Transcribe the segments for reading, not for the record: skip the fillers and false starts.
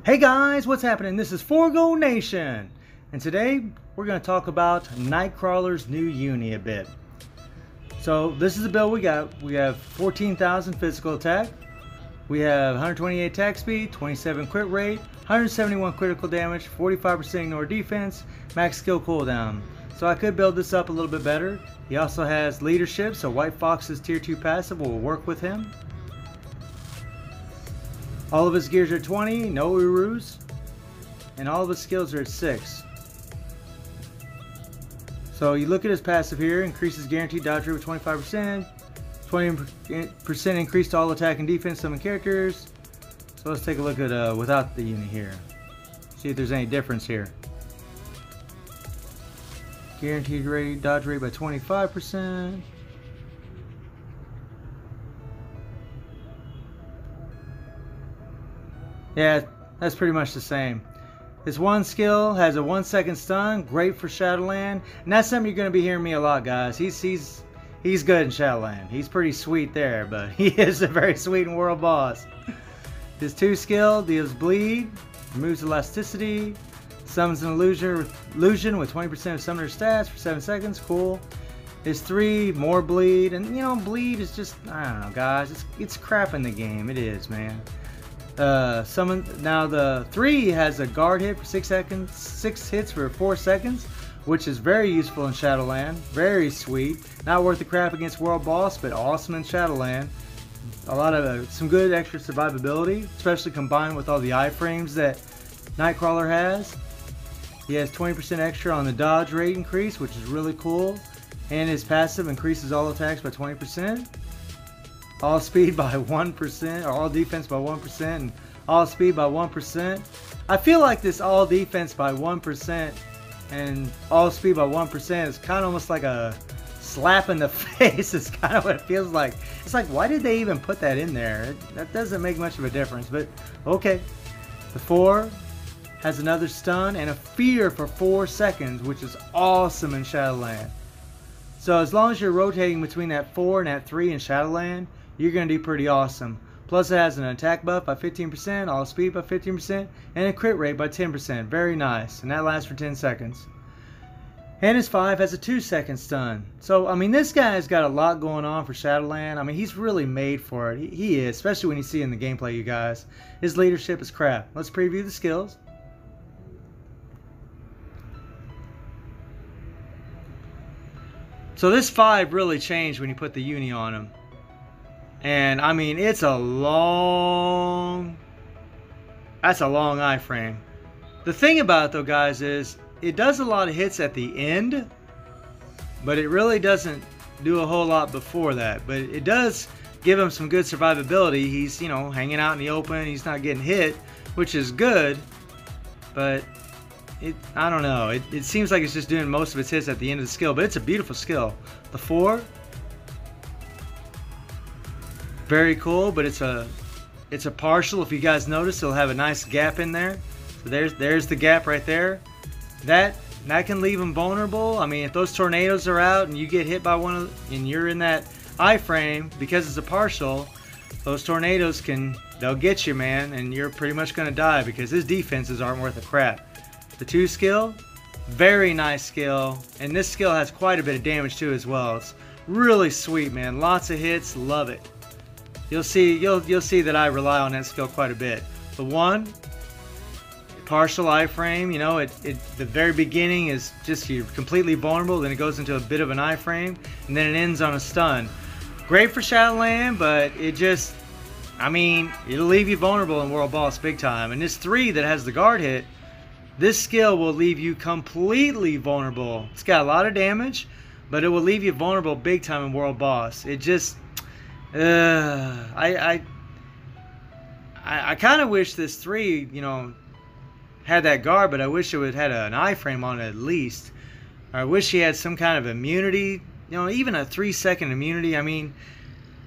Hey guys, what's happening? This is Forgo Nation, and today we're going to talk about Nightcrawler's new uni a bit. So this is the build we got. We have 14,000 physical attack, we have 128 attack speed, 27 crit rate, 171 critical damage, 45% ignore defense, max skill cooldown. So I could build this up a little bit better. He also has leadership, so White Fox's tier 2 passive will work with him. All of his gears are 20, no Urus, and all of his skills are at 6. So you look at his passive here, increases guaranteed dodge rate with 25%, 20% increase to all attack and defense summon characters. So let's take a look at without the uni here. See if there's any difference here. Guaranteed rate, dodge rate by 25%. Yeah, that's pretty much the same. His one skill has a 1-second stun, great for Shadowland, and that's something you're going to be hearing me a lot, guys. He's good in Shadowland. He's pretty sweet there, but he is a very sweet in World Boss. His 2 skill deals bleed, removes elasticity, summons an illusion with 20% of summoner stats for 7 seconds. Cool. His 3 more bleed, and you know, bleed is just, I don't know, guys. It's crap in the game. It is, man. Now the 3 has a guard hit for 6 seconds, 6 hits for 4 seconds, which is very useful in Shadowland. Very sweet. Not worth the crap against World Boss, but awesome in Shadowland. A lot of some good extra survivability, especially combined with all the iframes that Nightcrawler has. He has 20% extra on the dodge rate increase, which is really cool, and his passive increases all attacks by 20%. All speed by 1%, or all defense by 1%, and all speed by 1%. I feel like this all defense by 1% and all speed by 1% is kind of almost like a slap in the face. Is kind of what it feels like. It's like, why did they even put that in there? That doesn't make much of a difference, but okay. The 4 has another stun and a fear for 4 seconds, which is awesome in Shadowland. So as long as you're rotating between that 4 and that 3 in Shadowland, you're going to do pretty awesome. Plus it has an attack buff by 15%, all speed by 15%, and a crit rate by 10%. Very nice. And that lasts for 10 seconds. And his 5 has a 2-second stun. So, I mean, this guy's got a lot going on for Shadowland. I mean, he's really made for it. He is, especially when you see in the gameplay, you guys. His leadership is crap. Let's preview the skills. So this 5 really changed when you put the uni on him. And I mean, that's a long iframe. The thing about it though, guys, is it does a lot of hits at the end, but it really doesn't do a whole lot before that. But it does give him some good survivability. He's, you know, hanging out in the open. He's not getting hit, which is good. But I don't know. It seems like it's just doing most of its hits at the end of the skill, but it's a beautiful skill. The 4. Very cool, but it's a partial. If you guys notice, it'll have a nice gap in there. So there's the gap right there. That can leave them vulnerable. I mean, if those tornadoes are out and you get hit by one and you're in that iframe, because it's a partial, those tornadoes they'll get you, man, and you're pretty much gonna die because his defenses aren't worth a crap. The 2 skill, very nice skill, and this skill has quite a bit of damage too as well. It's really sweet, man. Lots of hits, love it. You'll see that I rely on that skill quite a bit. The 1, partial iframe, you know, the very beginning is just you're completely vulnerable, then it goes into a bit of an iframe, and then it ends on a stun. Great for Shadowland, but it just, I mean, it'll leave you vulnerable in World Boss big time. And this 3 that has the guard hit, this skill will leave you completely vulnerable. It's got a lot of damage, but it will leave you vulnerable big time in World Boss. It just, I kind of wish this 3, you know, had that guard, but I wish it would have had an iframe on it at least. Or I wish he had some kind of immunity, you know, even a 3-second immunity. I mean,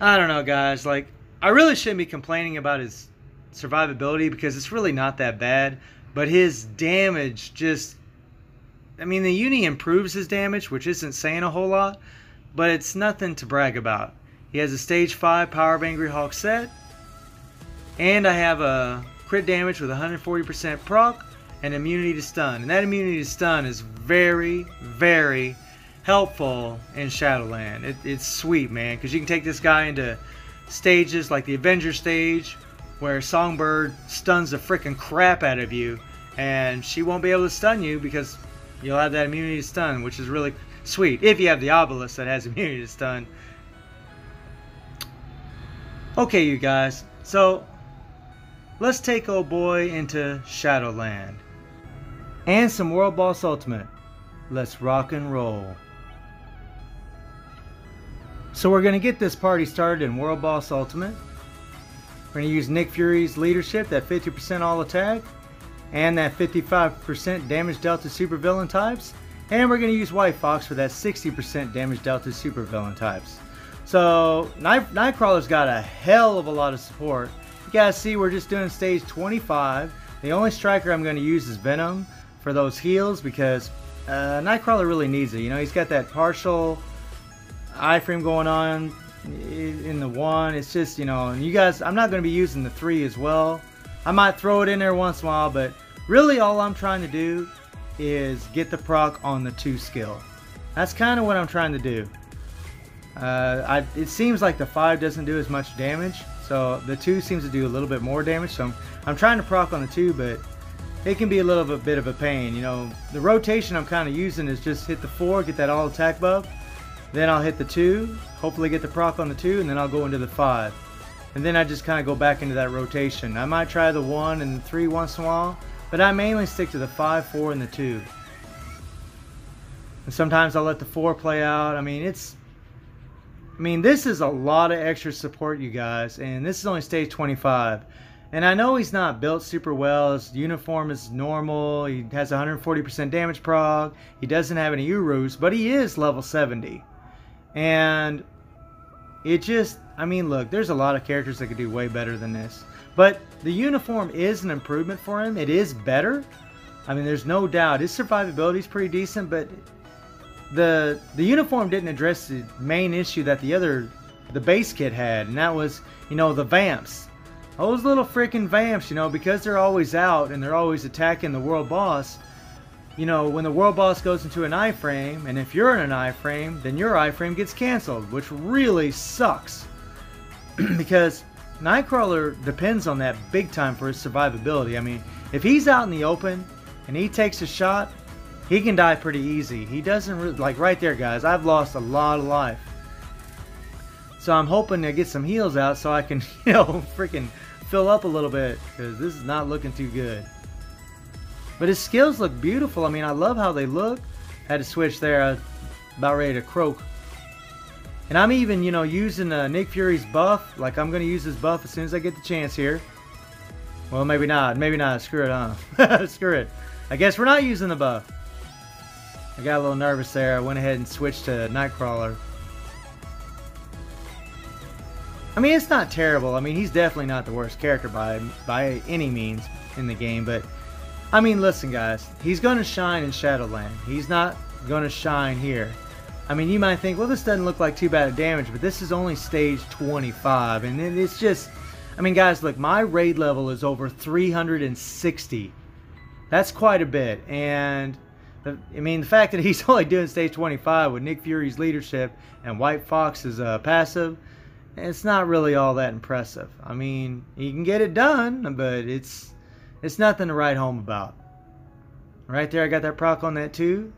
I don't know, guys. Like, I really shouldn't be complaining about his survivability because it's really not that bad. But his damage just, I mean, the uni improves his damage, which isn't saying a whole lot, but it's nothing to brag about. He has a stage 5 Power of Angry Hawk set, and I have a crit damage with 140% proc and immunity to stun. And that immunity to stun is very, very helpful in Shadowland. It's sweet, man, because you can take this guy into stages like the Avenger stage where Songbird stuns the freaking crap out of you, and she won't be able to stun you because you'll have that immunity to stun, which is really sweet if you have the Obelisk that has immunity to stun. Okay, you guys, so let's take old boy into Shadowland and some World Boss Ultimate. Let's rock and roll. So we're going to get this party started in World Boss Ultimate. We're going to use Nick Fury's leadership, that 50% all attack, and that 55% damage dealt to supervillain types. And we're going to use White Fox for that 60% damage dealt to supervillain types. So Nightcrawler's got a hell of a lot of support. You guys see we're just doing stage 25. The only striker I'm going to use is Venom for those heals because Nightcrawler really needs it. You know, he's got that partial iframe going on in the 1. It's just, you know, and you guys, I'm not going to be using the 3 as well. I might throw it in there once in a while, but really all I'm trying to do is get the proc on the 2 skill. That's kind of what I'm trying to do. It seems like the 5 doesn't do as much damage, so the 2 seems to do a little bit more damage. So I'm trying to proc on the 2, but it can be a little bit of a pain. You know, the rotation I'm kind of using is just hit the 4, get that all attack buff, then I'll hit the 2, hopefully get the proc on the 2, and then I'll go into the 5. And then I just kind of go back into that rotation. I might try the 1 and the 3 once in a while, but I mainly stick to the 5, 4, and the 2. And sometimes I'll let the 4 play out. I mean, this is a lot of extra support, you guys, and this is only stage 25. And I know he's not built super well. His uniform is normal. He has 140% damage prog. He doesn't have any Urus, but he is level 70. And it just, I mean, look, there's a lot of characters that could do way better than this. But the uniform is an improvement for him. It is better. I mean, there's no doubt. His survivability is pretty decent, but the uniform didn't address the main issue that the base kit had, and that was, you know, the vamps. Those little freaking vamps, you know, because they're always out and they're always attacking the world boss. You know, when the world boss goes into an iframe, and if you're in an iframe, then your iframe gets canceled, which really sucks. Because Nightcrawler depends on that big time for his survivability. I mean, if he's out in the open and he takes a shot, he can die pretty easy. He doesn't really, like right there, guys, I've lost a lot of life. So I'm hoping to get some heals out so I can, you know, freaking fill up a little bit, because this is not looking too good. But his skills look beautiful. I mean, I love how they look. Had to switch there. I was about ready to croak. And I'm even, you know, using Nick Fury's buff. Like, I'm going to use his buff as soon as I get the chance here. Well, maybe not. Maybe not. Screw it, huh? Screw it. I guess we're not using the buff. I got a little nervous there. I went ahead and switched to Nightcrawler. I mean, it's not terrible. I mean, he's definitely not the worst character by any means in the game. But, I mean, listen, guys. He's going to shine in Shadowland. He's not going to shine here. I mean, you might think, well, this doesn't look like too bad of damage, but this is only stage 25. And it's just, I mean, guys, look, my raid level is over 360. That's quite a bit. And, I mean, the fact that he's only doing stage 25 with Nick Fury's leadership and White Fox's passive, it's not really all that impressive. I mean, he can get it done, but it's nothing to write home about. Right there, I got that proc on that too.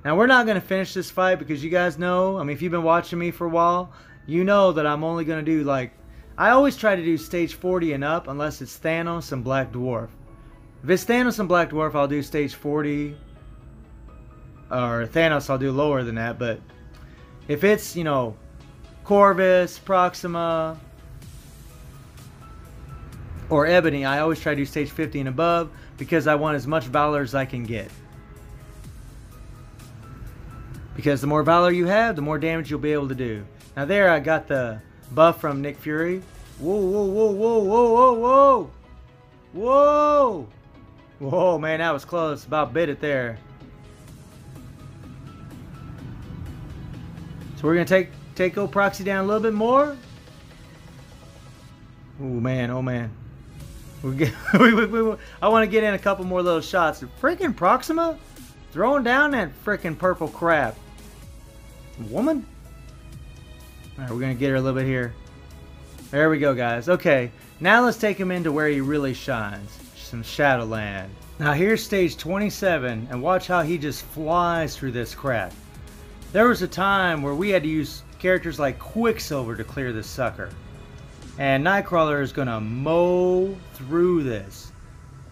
Now, we're not going to finish this fight because you guys know, I mean, if you've been watching me for a while, you know that I'm only going to do, like, I always try to do stage 40 and up unless it's Thanos and Black Dwarf. If it's Thanos and Black Dwarf, I'll do stage 40. Or Thanos, I'll do lower than that. But if it's, you know, Corvus, Proxima, or Ebony, I always try to do stage 50 and above because I want as much Valor as I can get. Because the more Valor you have, the more damage you'll be able to do. Now there, I got the buff from Nick Fury. Whoa, whoa, whoa, whoa, whoa, whoa, whoa! Whoa! Whoa, man, that was close. About bit it there. So we're going to take old Proxy down a little bit more. Oh, man, oh, man. I want to get in a couple more little shots. Freaking Proxima throwing down that freaking purple crap. Woman? Alright, we're going to get her a little bit here. There we go, guys. Okay, now let's take him into where he really shines. Some Shadowland. Now here's stage 27, and watch how he just flies through this crap. There was a time where we had to use characters like Quicksilver to clear this sucker. And Nightcrawler is going to mow through this.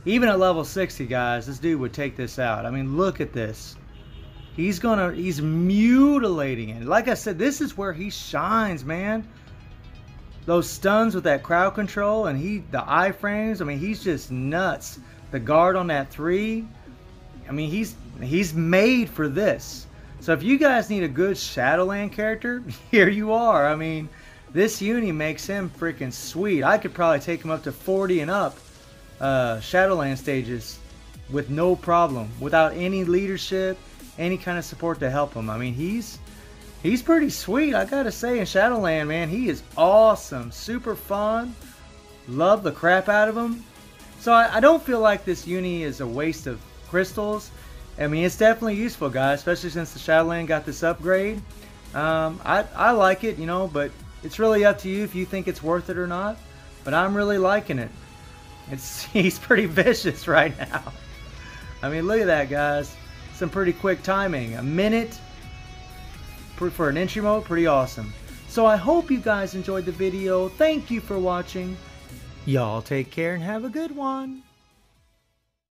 Even at level 60, guys, this dude would take this out. I mean, look at this. He's mutilating it. Like I said, this is where he shines, man. Those stuns with that crowd control and the iframes, I mean, he's just nuts. The guard on that 3, I mean, he's made for this. So if you guys need a good Shadowland character, here you are. I mean, this uni makes him freaking sweet. I could probably take him up to 40 and up Shadowland stages with no problem, without any leadership, any kind of support to help him. I mean, he's pretty sweet, I gotta say. In Shadowland, man, he is awesome, super fun. Love the crap out of him. So I don't feel like this uni is a waste of crystals. I mean, it's definitely useful, guys, especially since the Shadowland got this upgrade. I like it, you know, but it's really up to you if you think it's worth it or not. But I'm really liking it. He's pretty vicious right now. I mean, look at that, guys. Some pretty quick timing. A minute for an entry mode, pretty awesome. So I hope you guys enjoyed the video. Thank you for watching. Y'all take care and have a good one.